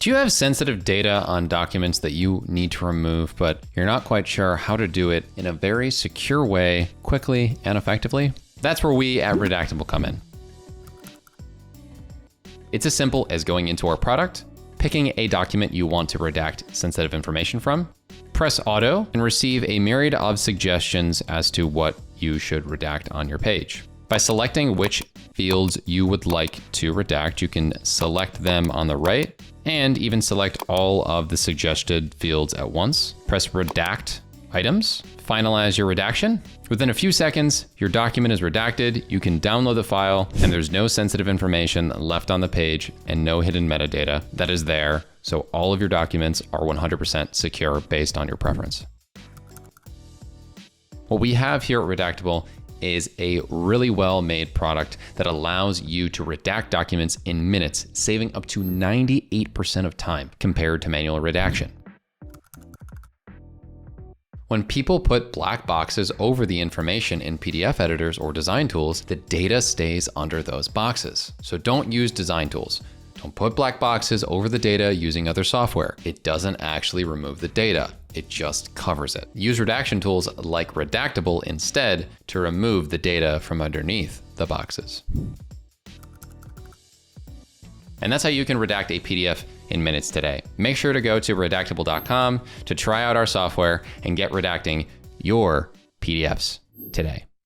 Do you have sensitive data on documents that you need to remove, but you're not quite sure how to do it in a very secure way, quickly and effectively? That's where we at Redactable come in. It's as simple as going into our product, picking a document you want to redact sensitive information from, press auto, and receive a myriad of suggestions as to what you should redact on your page. By selecting which fields you would like to redact, you can select them on the right and even select all of the suggested fields at once. Press redact items, finalize your redaction. Within a few seconds, your document is redacted, you can download the file, and there's no sensitive information left on the page and no hidden metadata that is there, so all of your documents are 100% secure based on your preference. What we have here at Redactable is a really well-made product that allows you to redact documents in minutes, saving up to 98% of time compared to manual redaction. When people put black boxes over the information in PDF editors or design tools, the data stays under those boxes. So don't use design tools. Don't put black boxes over the data using other software. It doesn't actually remove the data. It just covers it. Use redaction tools like Redactable instead to remove the data from underneath the boxes. And that's how you can redact a PDF in minutes today. Make sure to go to redactable.com to try out our software and get redacting your PDFs today.